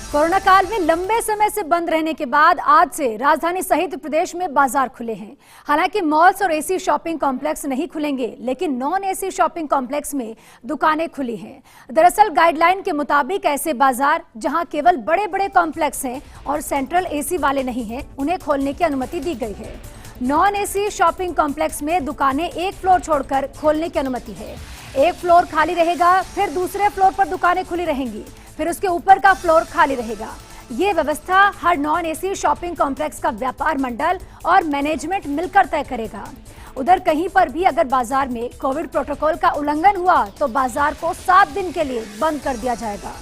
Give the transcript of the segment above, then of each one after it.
Corona काल में लंबे समय से बंद रहने के बाद आज से राजधानी सहित प्रदेश में बाजार खुले हैं। हालांकि मॉल्स और एसी शॉपिंग कॉम्प्लेक्स नहीं खुलेंगे, लेकिन नॉन एसी शॉपिंग कॉम्प्लेक्स में दुकानें खुली हैं। दरअसल गाइडलाइन के मुताबिक ऐसे बाजार जहां केवल बड़े बड़े कॉम्प्लेक्स हैं और सेंट्रल एसी वाले नहीं हैं, उन्हें खोलने की अनुमति दी गई है। नॉन एसी शॉपिंग कॉम्प्लेक्स में दुकानें एक फ्लोर छोड़कर खोलने की अनुमति है। एक फ्लोर खाली रहेगा, फिर दूसरे फ्लोर पर दुकानें खुली रहेंगी, फिर उसके ऊपर का फ्लोर खाली रहेगा। ये व्यवस्था हर नॉन एसी शॉपिंग कॉम्प्लेक्स का व्यापार मंडल और मैनेजमेंट मिलकर तय करेगा। उधर कहीं पर भी अगर बाजार में कोविड प्रोटोकॉल का उल्लंघन हुआ तो बाजार को 7 दिन के लिए बंद कर दिया जाएगा।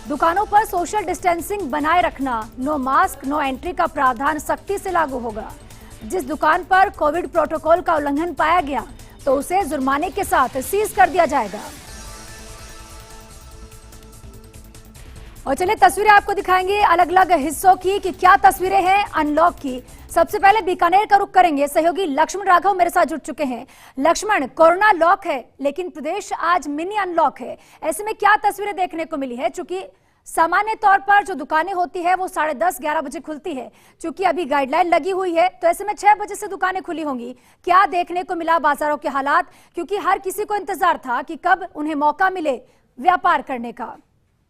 दुकानों पर सोशल डिस्टेंसिंग बनाए रखना, नो मास्क नो एंट्री का प्रावधान सख्ती से लागू होगा। जिस दुकान पर कोविड प्रोटोकॉल का उल्लंघन पाया गया तो उसे जुर्माने के साथ सीज कर दिया जाएगा। और चलिए तस्वीरें आपको दिखाएंगे अलग अलग हिस्सों की कि क्या तस्वीरें हैं अनलॉक की। सबसे पहले बीकानेर का रुख करेंगे। सहयोगी लक्ष्मण राघव मेरे साथ जुड़ चुके हैं। लक्ष्मण, कोरोना लॉक है लेकिन प्रदेश आज मिनी अनलॉक है, ऐसे में क्या तस्वीरें देखने को मिली है? चूंकि सामान्य तौर पर जो दुकानें होती है वो 10:30-11 बजे खुलती है, चूंकि अभी गाइडलाइन लगी हुई है तो ऐसे में 6 बजे से दुकानें खुली होंगी। क्या देखने को मिला बाजारों के हालात, क्योंकि हर किसी को इंतजार था कि कब उन्हें मौका मिले व्यापार करने का।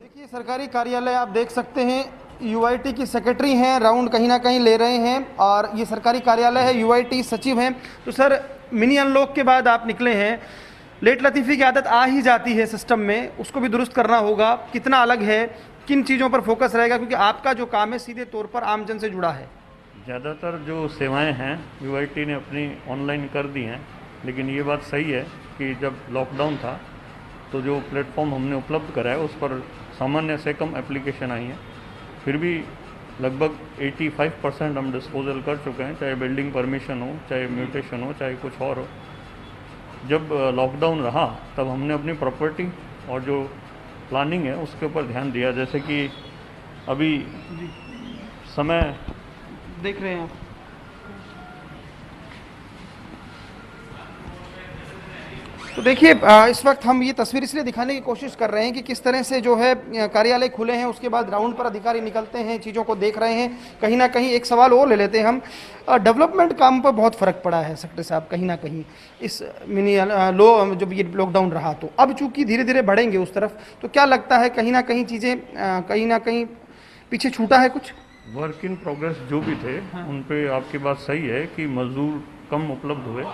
देखिए, सरकारी कार्यालय आप देख सकते हैं, यूआईटी की सेक्रेटरी हैं, राउंड कहीं ना कहीं ले रहे हैं और ये सरकारी कार्यालय है, यूआईटी सचिव हैं। तो सर, मिनी अनलॉक के बाद आप निकले हैं, लेट लतीफ़ी की आदत आ ही जाती है सिस्टम में, उसको भी दुरुस्त करना होगा। कितना अलग है, किन चीज़ों पर फोकस रहेगा, क्योंकि आपका जो काम है सीधे तौर पर आमजन से जुड़ा है? ज़्यादातर जो सेवाएं हैं यूआईटी ने अपनी ऑनलाइन कर दी हैं, लेकिन ये बात सही है कि जब लॉकडाउन था तो जो प्लेटफॉर्म हमने उपलब्ध कराया उस पर सामान्य से कम एप्लीकेशन आई हैं। फिर भी लगभग 85% हम डिस्पोजल कर चुके हैं, चाहे बिल्डिंग परमिशन हो, चाहे म्यूटेशन हो, चाहे कुछ और हो। जब लॉकडाउन रहा तब हमने अपनी प्रॉपर्टी और जो प्लानिंग है उसके ऊपर ध्यान दिया। जैसे कि अभी समय देख रहे हैं आप, तो देखिए इस वक्त हम ये तस्वीर इसलिए दिखाने की कोशिश कर रहे हैं कि किस तरह से जो है कार्यालय खुले हैं, उसके बाद ग्राउंड पर अधिकारी निकलते हैं, चीज़ों को देख रहे हैं। कहीं ना कहीं एक सवाल और ले लेते हैं हम, डेवलपमेंट काम पर बहुत फ़र्क पड़ा है सेक्रेटरी साहब कहीं ना कहीं इस मिनी जब ये लॉकडाउन रहा तो अब चूंकि धीरे धीरे बढ़ेंगे उस तरफ, तो क्या लगता है कहीं ना कहीं चीज़ें कहीं ना कहीं पीछे छूटा है कुछ? वर्क इन प्रोग्रेस जो भी थे उन पे आपकी बात सही है कि मजदूर कम उपलब्ध हुए,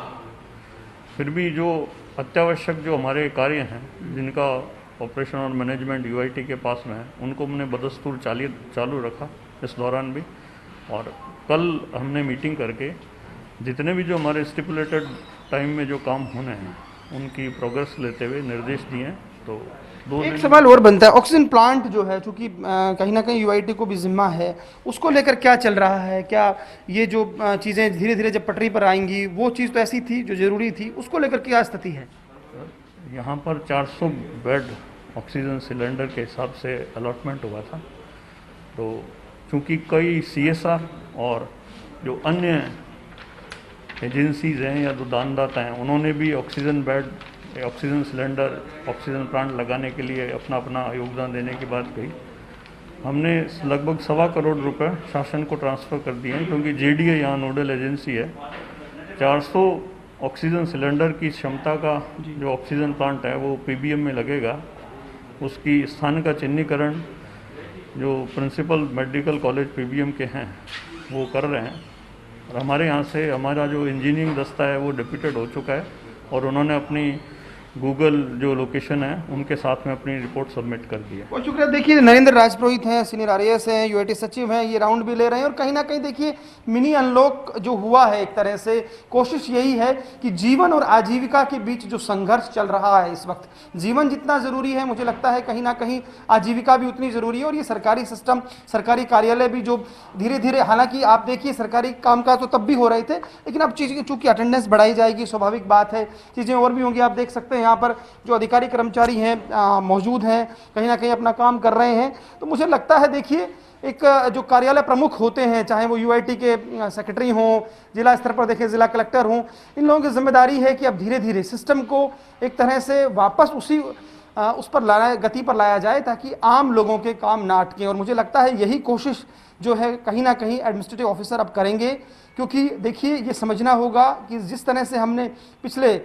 फिर भी जो अत्यावश्यक जो हमारे कार्य हैं जिनका ऑपरेशन और मैनेजमेंट यूआईटी के पास में है उनको हमने बदस्तूर चालू रखा इस दौरान भी। और कल हमने मीटिंग करके जितने भी जो हमारे स्टिपुलेटेड टाइम में जो काम होने हैं उनकी प्रोग्रेस लेते हुए निर्देश दिए हैं। तो एक सवाल और बनता है, ऑक्सीजन प्लांट जो है चूंकि कहीं ना कहीं यूआईटी को भी जिम्मा है, उसको लेकर क्या चल रहा है? क्या ये जो चीज़ें धीरे धीरे जब पटरी पर आएंगी वो चीज़ तो ऐसी थी जो ज़रूरी थी, उसको लेकर क्या स्थिति है? यहाँ पर 400 बेड ऑक्सीजन सिलेंडर के हिसाब से अलॉटमेंट हुआ था। तो चूँकि कई सीएसआर और जो अन्य एजेंसीज़ हैं या जो दानदाता हैं उन्होंने भी oxygen bed, oxygen cylinder, oxygen plant लगाने के लिए अपना अपना योगदान देने की बात कही। हमने लगभग 1.25 करोड़ रुपए शासन को ट्रांसफ़र कर दिए हैं, क्योंकि जेडीए यहाँ नोडल एजेंसी है। 400 ऑक्सीजन सिलेंडर की क्षमता का जो ऑक्सीजन प्लांट है वो पीबीएम में लगेगा। उसकी स्थान का चिन्हीकरण जो प्रिंसिपल मेडिकल कॉलेज पीबीएम के हैं वो कर रहे हैं। और हमारे यहाँ से हमारा जो इंजीनियरिंग दस्ता है वो डिप्यूटेड हो चुका है और उन्होंने अपनी गूगल जो लोकेशन है उनके साथ में अपनी रिपोर्ट सबमिट कर दी है। बहुत शुक्रिया। देखिए, नरेंद्र राजपुरोहित हैं, सीनियर आरएएस हैं, यूआईटी सचिव हैं, ये राउंड भी ले रहे हैं और कहीं ना कहीं देखिए मिनी अनलॉक जो हुआ है एक तरह से कोशिश यही है कि जीवन और आजीविका के बीच जो संघर्ष चल रहा है इस वक्त, जीवन जितना ज़रूरी है मुझे लगता है कहीं ना कहीं आजीविका भी उतनी ज़रूरी है। और ये सरकारी सिस्टम, सरकारी कार्यालय भी जो धीरे धीरे, हालांकि आप देखिए सरकारी कामकाज तो तब भी हो रहे थे, लेकिन अब चीज़ें चूँकि अटेंडेंस बढ़ाई जाएगी, स्वाभाविक बात है, चीज़ें और भी होंगी। आप देख सकते हैं यहाँ पर जो अधिकारी कर्मचारी हैं मौजूद हैं, कहीं ना कहीं अपना काम कर रहे हैं। तो मुझे लगता है देखिए एक जो कार्यालय प्रमुख होते हैं, चाहे वो यूआईटी के सेक्रेटरी हों, जिला स्तर पर देखें जिला कलेक्टर हों, इन लोगों की जिम्मेदारी है कि अब धीरे धीरे सिस्टम को एक तरह से वापस उसी उस पर गति पर लाया जाए ताकि आम लोगों के काम ना अटकें। और मुझे लगता है यही कोशिश जो है कहीं ना कहीं एडमिनिस्ट्रेटिव ऑफिसर अब करेंगे, क्योंकि देखिए ये समझना होगा कि जिस तरह से हमने पिछले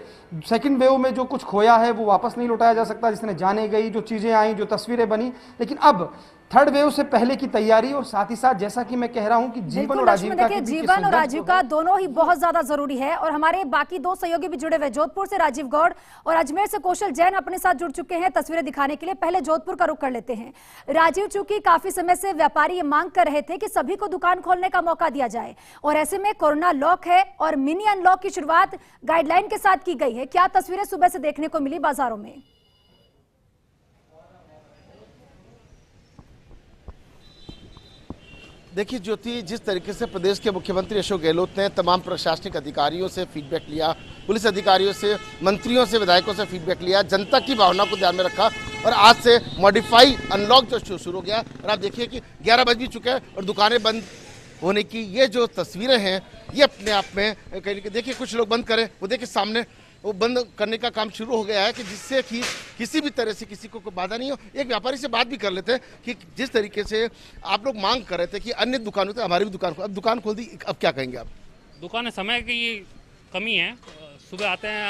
सेकंड वेव में जो कुछ खोया है वो वापस नहीं लौटाया जा सकता, जिस तरह जाने गई, जो चीज़ें आई, जो तस्वीरें बनी। लेकिन अब थर्ड वेव से पहले की तैयारी और साथ ही साथ जैसा कि मैं कह रहा हूं कि जीवन और आजीविका के बीच जीवन और आजीविका दोनों ही बहुत ज्यादा जरूरी है। और हमारे बाकी दो सहयोगी भी जुड़े हुए, जोधपुर से राजीव गौड़ और अजमेर से कौशल जैन अपने साथ जुड़ चुके हैं तस्वीरें दिखाने के लिए। पहले जोधपुर का रुख कर लेते हैं। राजीव, चूंकि काफी समय से व्यापारी ये मांग कर रहे थे कि सभी को दुकान खोलने का मौका दिया जाए और ऐसे में कोरोना लॉक है और मिनी अनलॉक की शुरुआत गाइडलाइन के साथ की गई है। क्या तस्वीरें सुबह से देखने को मिली बाजारों में? देखिए ज्योति, जिस तरीके से प्रदेश के मुख्यमंत्री अशोक गहलोत ने तमाम प्रशासनिक अधिकारियों से फीडबैक लिया, पुलिस अधिकारियों से, मंत्रियों से, विधायकों से फीडबैक लिया, जनता की भावना को ध्यान में रखा और आज से मॉडिफाई अनलॉक जो शुरू हो गया। और आप देखिए कि 11 बज भी चुके हैं और दुकानें बंद होने की ये जो तस्वीरें हैं ये अपने आप में कहीं देखिए कुछ लोग बंद करें, वो देखिए सामने वो बंद करने का काम शुरू हो गया है कि जिससे कि किसी भी तरह से किसी को कोई बाधा नहीं हो। एक व्यापारी से बात भी कर लेते हैं कि जिस तरीके से आप लोग मांग कर रहे थे कि अन्य दुकानों से हमारी भी दुकान अब दुकान खोल दी, अब क्या कहेंगे आप? दुकान समय की कमी है, सुबह आते हैं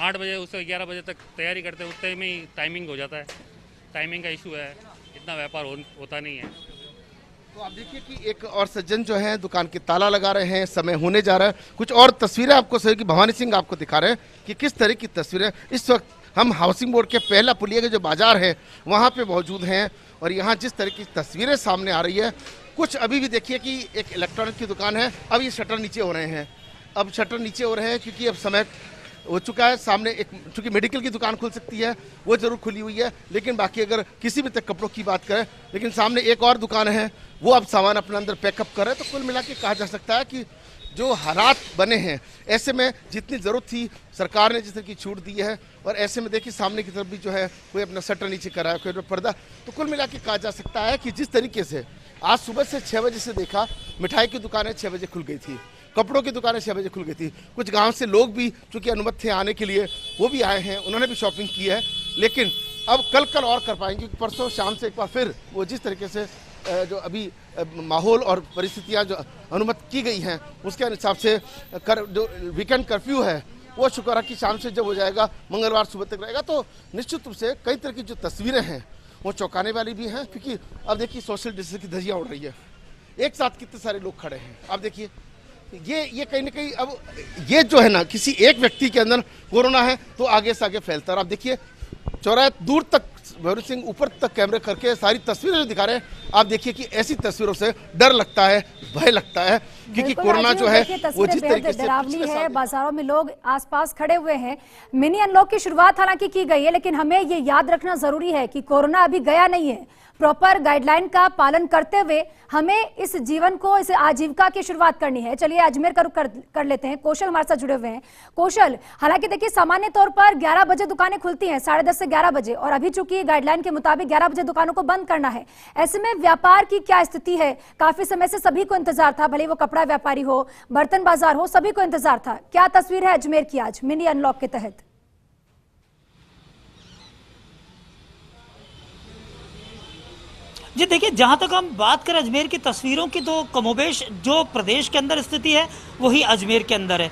8 बजे, उससे 11 बजे तक तैयारी करते हैं, उतने में ही टाइमिंग हो जाता है। टाइमिंग का इशू है, इतना व्यापार होता नहीं है। तो आप देखिए कि एक और सज्जन जो है दुकान के ताला लगा रहे हैं, समय होने जा रहा है। कुछ और तस्वीरें आपको सहयोगी भवानी सिंह आपको दिखा रहे हैं कि किस तरह की तस्वीरें। इस वक्त हम हाउसिंग बोर्ड के पहला पुलिया के जो बाजार है वहाँ पे मौजूद हैं और यहाँ जिस तरह की तस्वीरें सामने आ रही है, कुछ अभी भी देखिए कि एक इलेक्ट्रॉनिक की दुकान है, अब ये शटर नीचे हो रहे हैं, अब शटर नीचे हो रहे हैं क्योंकि अब समय हो चुका है। सामने एक चूंकि मेडिकल की दुकान खुल सकती है वो जरूर खुली हुई है, लेकिन बाकी अगर किसी भी तक कपड़ों की बात करें, लेकिन सामने एक और दुकान है वो अब सामान अपने अंदर पैकअप कर रहे हैं। तो कुल मिला के कहा जा सकता है कि जो हालात बने हैं ऐसे में जितनी ज़रूरत थी सरकार ने जिस तरह की छूट दी है और ऐसे में देखिए सामने की तरफ भी जो है कोई अपना शटर नीचे करा है, कोई पर्दा। तो कुल मिला के कहा जा सकता है कि जिस तरीके से आज सुबह से 6 बजे से देखा, मिठाई की दुकानें 6 बजे खुल गई थी, कपड़ों की दुकानें 6 बजे खुल गई थी। कुछ गांव से लोग भी चूंकि अनुमत थे आने के लिए वो भी आए हैं, उन्होंने भी शॉपिंग की है, लेकिन अब कल और कर पाएंगे। परसों शाम से एक बार फिर वो जिस तरीके से जो अभी माहौल और परिस्थितियां जो अनुमत की गई हैं उसके हिसाब से जो वीकेंड कर्फ्यू है वो शुक्रवार की शाम से जब हो जाएगा, मंगलवार सुबह तक रहेगा। तो निश्चित रूप से कई तरह की जो तस्वीरें हैं वो चौंकाने वाली भी हैं, क्योंकि अब देखिए सोशल डिस्टेंस की धज्जियां उड़ रही है, एक साथ कितने सारे लोग खड़े हैं। अब देखिए ये कहीं ना कहीं अब ये जो है ना किसी एक व्यक्ति के अंदर कोरोना है तो आगे से आगे फैलता है। आप देखिए चौराहे दूर तक भैरव सिंह ऊपर तक कैमरे करके सारी तस्वीरें जो दिखा रहे हैं, आप देखिए कि ऐसी तस्वीरों से डर लगता है, भय लगता है, क्योंकि कोरोना जो है वो जिस तरीके से डरावनी है। बाजारों में लोग आसपास खड़े हुए हैं। मिनी अनलॉक की शुरुआत हालांकि की गई है, लेकिन हमें ये याद रखना जरूरी है कि कोरोना अभी गया नहीं है। प्रॉपर गाइडलाइन का पालन करते हुए हमें इस जीवन को, इस आजीविका की शुरुआत करनी है। चलिए अजमेर का रुख कर लेते हैं। कौशल हमारे साथ जुड़े हुए हैं। कौशल, हालांकि देखिए सामान्य तौर पर 11 बजे दुकानें खुलती हैं, 10:30 से 11 बजे, और अभी चूंकि गाइडलाइन के मुताबिक 11 बजे दुकानों को बंद करना है। ऐसे में व्यापार की क्या स्थिति है? काफी समय से सभी को इंतजार था, भले वो कपड़ा व्यापारी हो, बर्तन बाजार हो, सभी को इंतजार था। क्या तस्वीर है अजमेर की आज मिनी अनलॉक के तहत? जी देखिए, जहाँ तक हम बात करें अजमेर की तस्वीरों की, तो कमोबेश जो प्रदेश के अंदर स्थिति है वही अजमेर के अंदर है।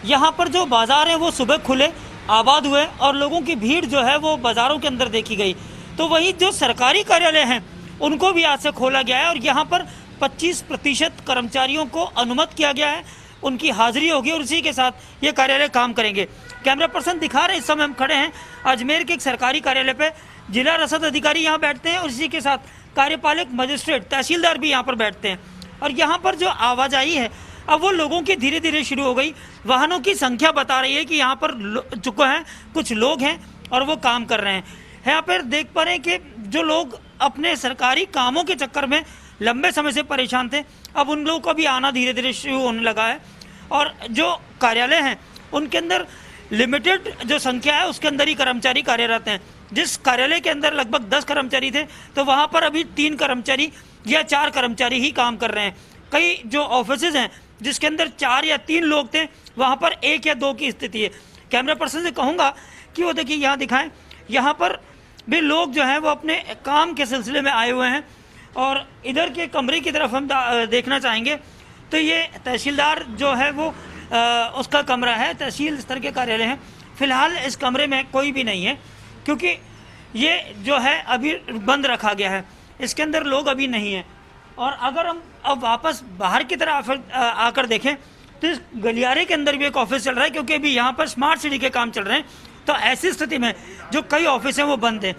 यहाँ पर जो बाज़ार हैं वो सुबह खुले, आबाद हुए और लोगों की भीड़ जो है वो बाज़ारों के अंदर देखी गई। तो वही जो सरकारी कार्यालय हैं उनको भी आज से खोला गया है और यहाँ पर 25% कर्मचारियों को अनुमत किया गया है, उनकी हाजिरी होगी और उसी के साथ ये कार्यालय काम करेंगे। कैमरा पर्सन दिखा रहे हैं, इस समय हम खड़े हैं अजमेर के एक सरकारी कार्यालय पे। जिला रसद अधिकारी यहाँ बैठते हैं और इसी के साथ कार्यपालक मजिस्ट्रेट, तहसीलदार भी यहाँ पर बैठते हैं। और यहाँ पर जो आवाजाही है अब वो लोगों की धीरे धीरे शुरू हो गई। वाहनों की संख्या बता रही है कि यहाँ पर चुके हैं, कुछ लोग हैं और वो काम कर रहे हैं। यहाँ पर देख पा रहे हैं कि जो लोग अपने सरकारी कामों के चक्कर में लंबे समय से परेशान थे, अब उन लोगों का भी आना धीरे धीरे शुरू होने लगा है। और जो कार्यालय हैं उनके अंदर लिमिटेड जो संख्या है उसके अंदर ही कर्मचारी कार्यरत हैं। जिस कार्यालय के अंदर लगभग 10 कर्मचारी थे तो वहाँ पर अभी 3 कर्मचारी या 4 कर्मचारी ही काम कर रहे हैं। कई जो ऑफिसेज हैं जिसके अंदर 4 या 3 लोग थे वहाँ पर 1 या 2 की स्थिति है। कैमरा पर्सन से कहूँगा कि वो देखिए यहाँ दिखाएं, यहाँ पर भी लोग जो हैं वो अपने काम के सिलसिले में आए हुए हैं। और इधर के कमरे की तरफ हम देखना चाहेंगे तो ये तहसीलदार जो है वो उसका कमरा है, तहसील स्तर के कार्यालय हैं। फिलहाल इस कमरे में कोई भी नहीं है क्योंकि ये जो है अभी बंद रखा गया है, इसके अंदर लोग अभी नहीं हैं। और अगर हम अब वापस बाहर की तरफ आकर देखें तो इस गलियारे के अंदर भी एक ऑफिस चल रहा है क्योंकि अभी यहाँ पर स्मार्ट सिटी के काम चल रहे हैं। तो ऐसी स्थिति में जो कई ऑफिस हैं वो बंद हैं।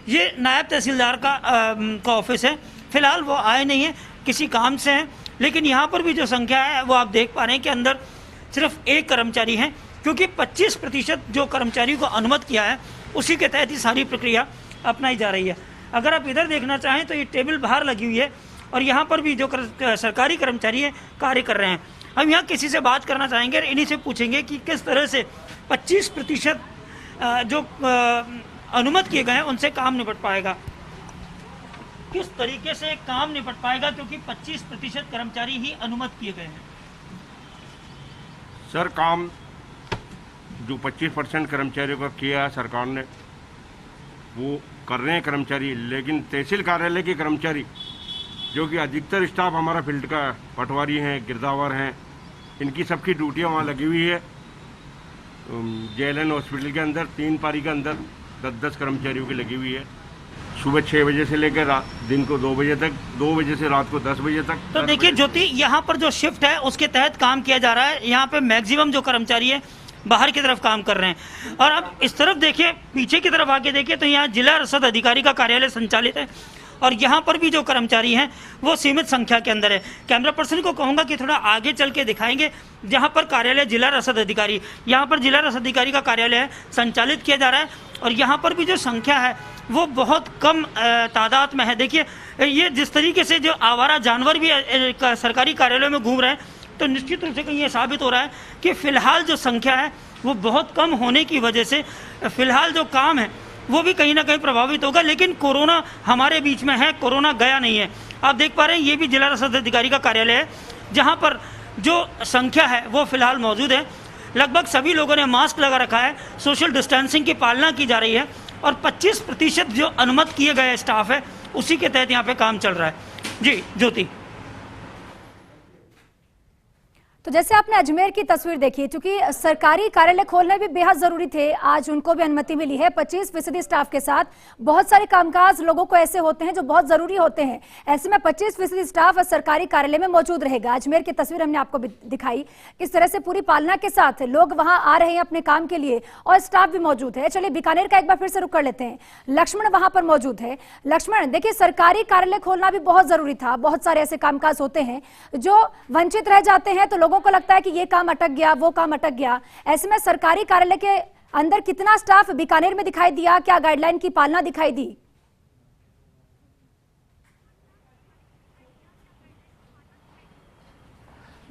ये नायब तहसीलदार का ऑफिस है, फिलहाल वो आए नहीं है, किसी काम से हैं। लेकिन यहाँ पर भी जो संख्या है वो आप देख पा रहे हैं कि अंदर सिर्फ एक कर्मचारी हैं क्योंकि 25% जो कर्मचारी को अनुमत किया है उसी के तहत ही सारी प्रक्रिया अपनाई जा रही है। अगर आप इधर देखना चाहें तो ये टेबल बाहर लगी हुई है और यहाँ पर भी जो सरकारी कर्मचारी हैं कार्य कर रहे हैं। हम यहाँ किसी से बात करना चाहेंगे और इन्हीं से पूछेंगे कि किस तरह से 25% जो अनुमत किए गए हैं उनसे काम निपट पाएगा, किस तरीके से काम निपट पाएगा, क्योंकि 25% कर्मचारी ही अनुमत किए गए हैं। सर काम जो 25% कर्मचारियों का किया सरकार ने वो कर रहे हैं कर्मचारी, लेकिन तहसील कार्यालय के कर्मचारी जो कि अधिकतर स्टाफ हमारा फील्ड का पटवारी हैं, गिरदावर हैं, इनकी सबकी ड्यूटियां वहाँ लगी हुई है। JLN हॉस्पिटल के अंदर 3 पारी के अंदर 10-10 कर्मचारियों की लगी हुई है। सुबह 6 बजे से लेकर दिन को 2 बजे तक, 2 बजे से रात को 10 बजे तक। तो देखिए ज्योति, यहाँ पर जो शिफ्ट है उसके तहत काम किया जा रहा है। यहाँ पे मैक्सिमम जो कर्मचारी है बाहर की तरफ काम कर रहे हैं। और अब इस तरफ देखिए, पीछे की तरफ आके देखिए तो यहाँ जिला रसद अधिकारी का कार्यालय संचालित है और यहाँ पर भी जो कर्मचारी हैं वो सीमित संख्या के अंदर है। कैमरा पर्सन को कहूँगा कि थोड़ा आगे चल के दिखाएंगे जहाँ पर कार्यालय जिला रसद अधिकारी, यहाँ पर जिला रसद अधिकारी का कार्यालय है, संचालित किया जा रहा है। और यहाँ पर भी जो संख्या है वो बहुत कम तादाद में है। देखिए ये जिस तरीके से जो आवारा जानवर भी सरकारी कार्यालयों में घूम रहे हैं, तो निश्चित रूप से कहीं ये साबित हो रहा है कि फ़िलहाल जो संख्या है वो बहुत कम होने की वजह से फ़िलहाल जो काम है वो भी कहीं ना कहीं प्रभावित होगा। लेकिन कोरोना हमारे बीच में है, कोरोना गया नहीं है। आप देख पा रहे हैं ये भी जिला रसद अधिकारी का कार्यालय है जहां पर जो संख्या है वो फिलहाल मौजूद है। लगभग सभी लोगों ने मास्क लगा रखा है, सोशल डिस्टेंसिंग की पालना की जा रही है और 25% जो अनुमत किए गए स्टाफ है उसी के तहत यहाँ पे काम चल रहा है। जी ज्योति। तो जैसे आपने अजमेर की तस्वीर देखी, क्योंकि सरकारी कार्यालय खोलने भी बेहद जरूरी थे, आज उनको भी अनुमति मिली है 25% स्टाफ के साथ। बहुत सारे कामकाज लोगों को ऐसे होते हैं जो बहुत जरूरी होते हैं, ऐसे में 25% स्टाफ सरकारी कार्यालय में मौजूद रहेगा। अजमेर की तस्वीर हमने आपको दिखाई, किस तरह से पूरी पालना के साथ लोग वहां आ रहे हैं अपने काम के लिए और स्टाफ भी मौजूद है। चलिए बीकानेर का एक बार फिर से रुक कर लेते हैं, लक्ष्मण वहां पर मौजूद है। लक्ष्मण, देखिए सरकारी कार्यालय खोलना भी बहुत जरूरी था, बहुत सारे ऐसे कामकाज होते हैं जो वंचित रह जाते हैं, तो लोगों को लगता है कि ये काम अटक गया, वो काम अटक गया। ऐसे में सरकारी कार्यालय के अंदर कितना स्टाफ बीकानेर में दिखाई दिया, क्या गाइडलाइन की पालना दिखाई दी?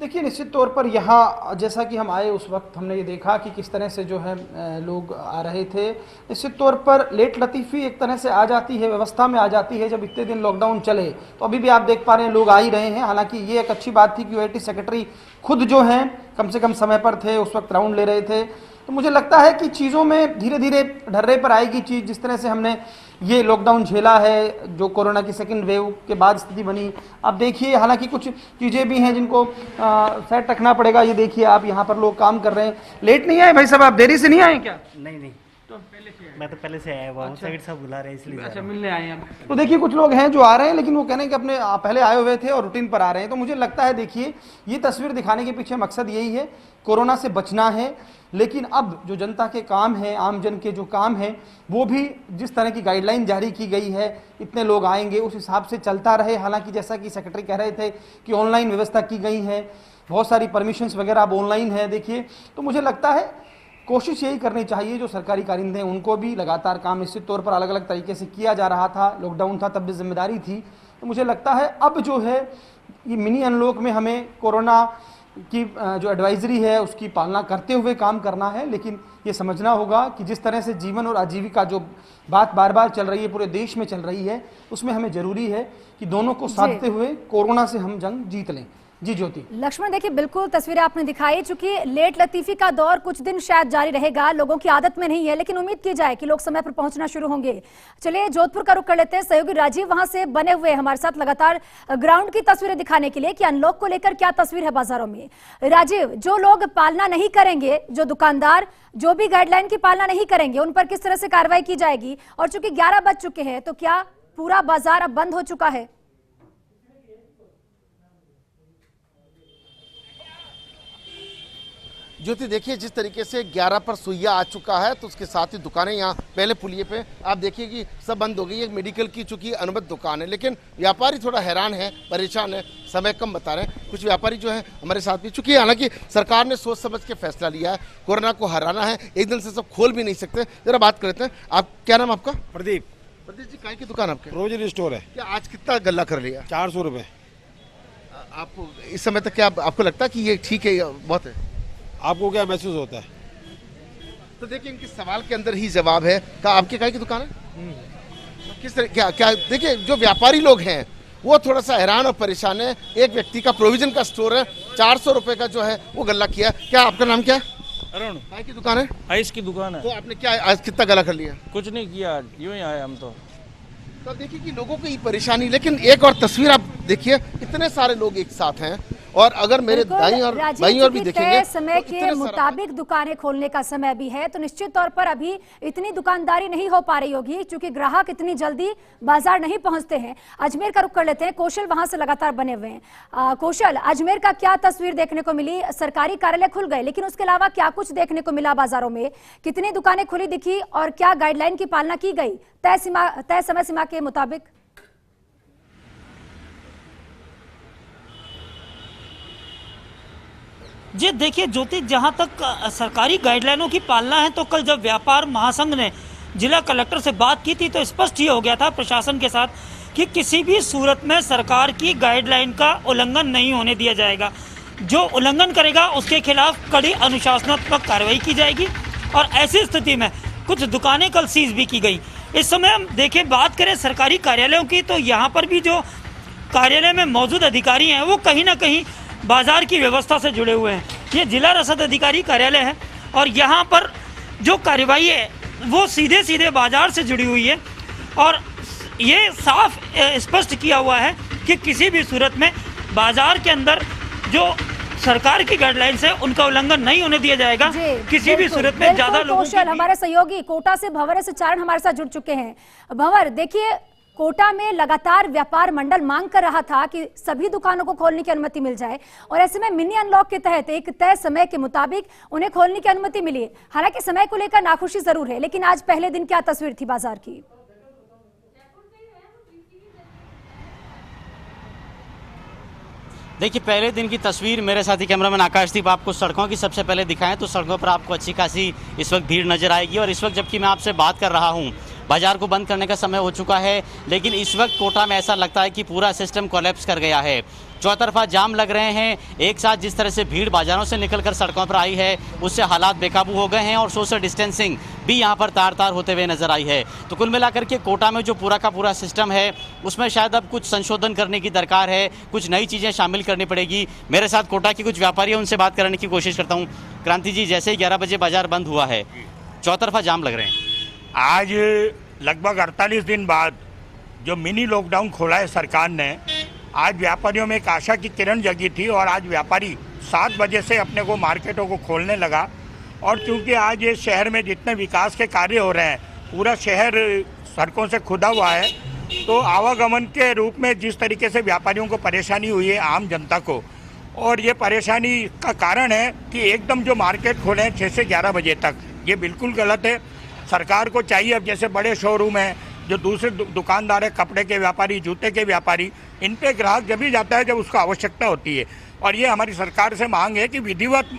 देखिए निश्चित तौर पर यहाँ जैसा कि हम आए उस वक्त हमने ये देखा कि किस तरह से जो है लोग आ रहे थे। निश्चित तौर पर लेट लतीफ़ी एक तरह से आ जाती है, व्यवस्था में आ जाती है जब इतने दिन लॉकडाउन चले। तो अभी भी आप देख पा रहे हैं लोग आ ही रहे हैं। हालांकि ये एक अच्छी बात थी कि UIT सेक्रेटरी खुद जो हैं कम से कम समय पर थे, उस वक्त राउंड ले रहे थे। तो मुझे लगता है कि चीज़ों में धीरे धीरे ढर्रे पर आएगी चीज़। जिस तरह से हमने ये लॉकडाउन झेला है, जो कोरोना की सेकंड वेव के बाद स्थिति बनी, आप देखिए हालांकि कुछ चीज़ें भी हैं जिनको सेट रखना पड़ेगा। ये देखिए आप यहाँ पर लोग काम कर रहे हैं। लेट नहीं आए भाई साहब, आप देरी से नहीं आए क्या? नहीं तो पहले से मैं तो पहले से आया हुआ हूँ। साइड सब बुला रहे हैं इसलिए। अच्छा, मिलने आए हैं। तो देखिए कुछ लोग हैं जो आ रहे हैं, लेकिन वो कह रहे हैं कि अपने पहले आए हुए थे और रूटीन पर आ रहे हैं। तो मुझे लगता है देखिए ये तस्वीर दिखाने के पीछे मकसद यही है, कोरोना से बचना है। लेकिन अब जो जनता के काम है, आम जन के जो काम है, वो भी जिस तरह की गाइडलाइन जारी की गई है, इतने लोग आएंगे उस हिसाब से चलता रहे। हालांकि जैसा कि सेक्रेटरी कह रहे थे कि ऑनलाइन व्यवस्था की गई है, बहुत सारी परमिशंस वगैरह अब ऑनलाइन है। देखिए तो मुझे लगता है कोशिश यही करनी चाहिए, जो सरकारी कारिंदे हैं उनको भी लगातार काम निश्चित तौर पर अलग अलग तरीके से किया जा रहा था। लॉकडाउन था तब भी जिम्मेदारी थी। तो मुझे लगता है अब जो है ये मिनी अनलॉक में हमें कोरोना की जो एडवाइजरी है उसकी पालना करते हुए काम करना है। लेकिन ये समझना होगा कि जिस तरह से जीवन और आजीविका जो बात बार बार चल रही है, पूरे देश में चल रही है, उसमें हमें ज़रूरी है कि दोनों को साधते हुए कोरोना से हम जंग जीत लें। जी ज्योति। लक्ष्मण, देखिए बिल्कुल तस्वीरें आपने दिखाई, चूंकि लेट लतीफी का दौर कुछ दिन शायद जारी रहेगा, लोगों की आदत में नहीं है, लेकिन उम्मीद की जाए कि लोग समय पर पहुंचना शुरू होंगे। चलिए जोधपुर का रुख कर लेते हैं, सहयोगी राजीव वहां से बने हुए हमारे साथ लगातार ग्राउंड की तस्वीरें दिखाने के लिए कि अनलॉक को लेकर क्या तस्वीर है बाजारों में। राजीव, जो लोग पालना नहीं करेंगे, जो दुकानदार जो भी गाइडलाइन की पालना नहीं करेंगे, उन पर किस तरह से कार्रवाई की जाएगी? और चूंकि 11 बज चुके हैं तो क्या पूरा बाजार अब बंद हो चुका है? ज्योति, देखिए जिस तरीके से 11 पर सुइया आ चुका है तो उसके साथ ही दुकानें यहाँ पहले पुलिये पे आप देखिए कि सब बंद हो गई है। मेडिकल की चूंकि अनुबंध दुकान है, लेकिन व्यापारी थोड़ा हैरान है, परेशान है, समय कम बता रहे हैं। कुछ व्यापारी जो है हमारे साथ भी, चूंकि हालांकि सरकार ने सोच समझ के फैसला लिया है, कोरोना को हराना है, एक दिन से सब खोल भी नहीं सकते। जरा बात करते हैं, आप क्या नाम आपका? प्रदीप। प्रदीप जी, काय की दुकान आपके? प्रोविजन स्टोर है। क्या आज कितना गल्ला कर लिया? 400 रुपये। आप इस समय तक क्या आपको लगता है कि ये ठीक है, बहुत है? आपको क्या महसूस होता है? तो देखिए इनके सवाल के अंदर ही जवाब है। क्या आपके काय की दुकान है? किस तरह क्या क्या देखिए जो व्यापारी लोग हैं वो थोड़ा सा हैरान और परेशान है। एक व्यक्ति का प्रोविजन का स्टोर है, 400 रुपए का जो है वो गल्ला किया। क्या आपका नाम क्या है? अरुण। काय की दुकान है? आइस की दुकान है। तो आपने क्या आज कितना गला कर लिया? कुछ नहीं किया, आज यूं ही आए हम तो देखिए कि लोगों की परेशानी। लेकिन एक और तस्वीर आप देखिए, इतने सारे लोग एक साथ हैं और अगर मेरे दाईं और बाईं और भी देखेंगे समय के मुताबिक दुकानें खोलने का समय भी है, तो निश्चित तौर पर अभी इतनी दुकानदारी नहीं हो पा रही होगी क्योंकि ग्राहक इतनी जल्दी बाजार नहीं पहुंचते हैं। अजमेर का रुख कर लेते हैं, कौशल वहां से लगातार बने हुए हैं। कौशल, अजमेर का क्या तस्वीर देखने को मिली? सरकारी कार्यालय खुल गए, लेकिन उसके अलावा क्या कुछ देखने को मिला बाजारों में? कितनी दुकानें खुली दिखी और क्या गाइडलाइन की पालना की गई तय समय सीमा के मुताबिक? जी देखिए ज्योति, जहां तक सरकारी गाइडलाइनों की पालना है, तो कल जब व्यापार महासंघ ने जिला कलेक्टर से बात की थी तो स्पष्ट ये हो गया था प्रशासन के साथ कि किसी भी सूरत में सरकार की गाइडलाइन का उल्लंघन नहीं होने दिया जाएगा। जो उल्लंघन करेगा उसके खिलाफ कड़ी अनुशासनात्मक कार्रवाई की जाएगी। और ऐसी स्थिति में कुछ दुकानें कल सीज भी की गई। इस समय हम देखें, बात करें सरकारी कार्यालयों की, तो यहाँ पर भी जो कार्यालय में मौजूद अधिकारी हैं वो कहीं ना कहीं बाजार की व्यवस्था से जुड़े हुए हैं। ये जिला रसद अधिकारी कार्यालय है और यहाँ पर जो कार्रवाई है वो सीधे सीधे बाजार से जुड़ी हुई है और ये साफ स्पष्ट किया हुआ है कि किसी भी सूरत में बाजार के अंदर जो सरकार की गाइडलाइंस है उनका उल्लंघन नहीं होने दिया जाएगा। किसी भी सूरत में ज्यादा लोगों की। हमारे सहयोगी कोटा से भंवर सचारण हमारे साथ जुड़ चुके हैं। भंवर, देखिए कोटा में लगातार व्यापार मंडल मांग कर रहा था कि सभी दुकानों को खोलने की अनुमति मिल जाए और ऐसे में मिनी अनलॉक के तहत एक तय समय के मुताबिक उन्हें खोलने की अनुमति मिली। हालांकि समय को लेकर नाखुशी जरूर है, लेकिन आज पहले दिन क्या तस्वीर थी बाजार की? देखिए पहले दिन की तस्वीर मेरे साथी कैमरामैन आकाशदीप आपको सड़कों की सबसे पहले दिखाएं तो सड़कों पर आपको अच्छी खासी इस वक्त भीड़ नजर आएगी। और इस वक्त जबकि मैं आपसे बात कर रहा हूं, बाजार को बंद करने का समय हो चुका है, लेकिन इस वक्त कोटा में ऐसा लगता है कि पूरा सिस्टम कोलैप्स कर गया है। चौतरफा जाम लग रहे हैं। एक साथ जिस तरह से भीड़ बाजारों से निकलकर सड़कों पर आई है उससे हालात बेकाबू हो गए हैं और सोशल डिस्टेंसिंग भी यहाँ पर तार तार होते हुए नजर आई है। तो कुल मिलाकर के कोटा में जो पूरा का पूरा सिस्टम है उसमें शायद अब कुछ संशोधन करने की दरकार है, कुछ नई चीज़ें शामिल करनी पड़ेगी। मेरे साथ कोटा के कुछ व्यापारी हैं, उनसे बात करने की कोशिश करता हूँ। क्रांति जी, जैसे ही 11 बजे बाजार बंद हुआ है, चौतरफा जाम लग रहे हैं। आज लगभग 48 दिन बाद जो मिनी लॉकडाउन खोला है सरकार ने, आज व्यापारियों में एक आशा की किरण जगी थी और आज व्यापारी 7 बजे से अपने को मार्केटों को खोलने लगा। और क्योंकि आज ये शहर में जितने विकास के कार्य हो रहे हैं, पूरा शहर सड़कों से खुदा हुआ है, तो आवागमन के रूप में जिस तरीके से व्यापारियों को परेशानी हुई है, आम जनता को, और ये परेशानी का कारण है कि एकदम जो मार्केट खोले हैं 6 से 11 बजे तक, ये बिल्कुल गलत है। सरकार को चाहिए, अब जैसे बड़े शोरूम हैं, जो दूसरे दुकानदार है, कपड़े के व्यापारी, जूते के व्यापारी, इन पे ग्राहक जब भी जाता है जब उसको आवश्यकता होती है। और ये हमारी सरकार से मांग है कि विधिवत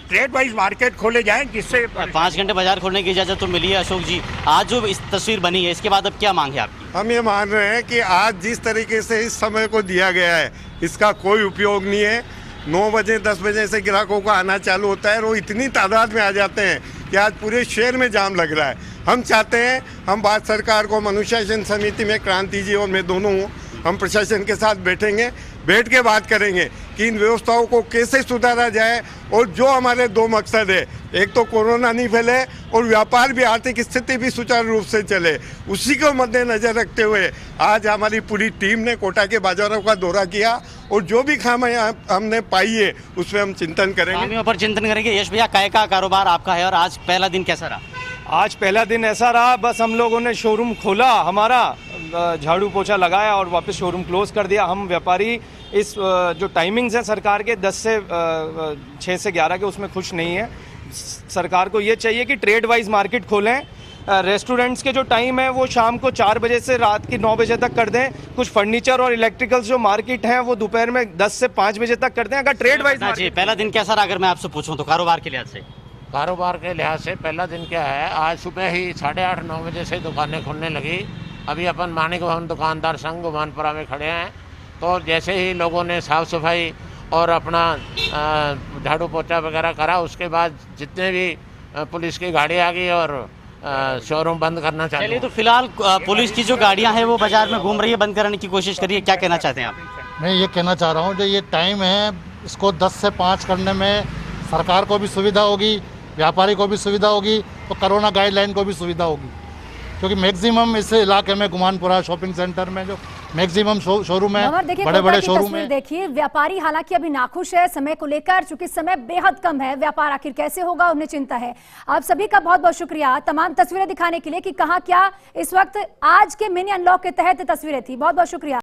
ट्रेड वाइज मार्केट खोले जाएं, जिससे 5 घंटे बाजार खोलने की इजाज़त तो मिली है। अशोक जी, आज जो इस तस्वीर बनी है इसके बाद अब क्या मांग है आपकी? हम ये मान रहे हैं कि आज जिस तरीके से इस समय को दिया गया है इसका कोई उपयोग नहीं है। 9 बजे 10 बजे से ग्राहकों का आना चालू होता है और वो इतनी तादाद में आ जाते हैं कि आज पूरे शहर में जाम लग रहा है। हम चाहते हैं, हम बात सरकार को, अनुशासन समिति में क्रांति जी और मैं दोनों हूँ, हम प्रशासन के साथ बैठेंगे, बैठ के बात करेंगे कि इन व्यवस्थाओं को कैसे सुधारा जाए और जो हमारे दो मकसद है, एक तो कोरोना नहीं फैले और व्यापार भी, आर्थिक स्थिति भी सुचारू रूप से चले, उसी को मद्देनजर रखते हुए आज हमारी पूरी टीम ने कोटा के बाजारों का दौरा किया और जो भी खामियां हमने पाई है उस पर हम चिंतन करेंगे। खामियों पर चिंतन करेंगे। यश भैया, काय का कारोबार आपका है और आज पहला दिन कैसा रहा? आज पहला दिन ऐसा रहा, बस हम लोगों ने शोरूम खोला, हमारा झाड़ू पोछा लगाया और वापस शोरूम क्लोज कर दिया। हम व्यापारी इस जो टाइमिंग्स हैं सरकार के 10 से 6 से 11 के, उसमें खुश नहीं है। सरकार को ये चाहिए कि ट्रेड वाइज मार्केट खोलें। रेस्टोरेंट्स के जो टाइम है वो शाम को 4 बजे से रात के 9 बजे तक कर दें। कुछ फर्नीचर और इलेक्ट्रिकल्स जो मार्केट हैं वो दोपहर में 10 से 5 बजे तक कर दें। अगर ट्रेड वाइज पहला दिन कैसा रहा अगर मैं आपसे पूछूं तो कारोबार के लिहाज से? कारोबार के लिहाज से पहला दिन क्या है, आज सुबह ही 8:30-9 बजे से दुकानें खुलने लगी। अभी अपन मानिक भवन दुकानदार संघ गुमानपुरा में खड़े हैं, तो जैसे ही लोगों ने साफ़ सफाई और अपना झाड़ू पोछा वगैरह करा, उसके बाद जितने भी पुलिस की गाड़ी आ गई और शोरूम बंद करना चालू। चलिए, तो फिलहाल पुलिस की जो गाड़ियां हैं वो बाजार में घूम रही है, बंद करने की कोशिश कर रही है, क्या कहना चाहते हैं आप? मैं ये कहना चाह रहा हूँ जो ये टाइम है इसको 10 से 5 करने में सरकार को भी सुविधा होगी, व्यापारी को भी सुविधा होगी, तो कोरोना गाइडलाइन को भी सुविधा होगी, क्योंकि मैक्सिमम इस इलाके में गुमानपुरा शॉपिंग सेंटर में जो मैक्सिमम शोरूम है, बड़े बड़े शोरूम है। देखिए, व्यापारी हालांकि अभी नाखुश है समय को लेकर, चूंकि समय बेहद कम है, व्यापार आखिर कैसे होगा उन्हें चिंता है। आप सभी का बहुत बहुत शुक्रिया तमाम तस्वीरें दिखाने के लिए कि कहां क्या इस वक्त आज के मिनी अनलॉक के तहत तस्वीरें थी। बहुत बहुत शुक्रिया।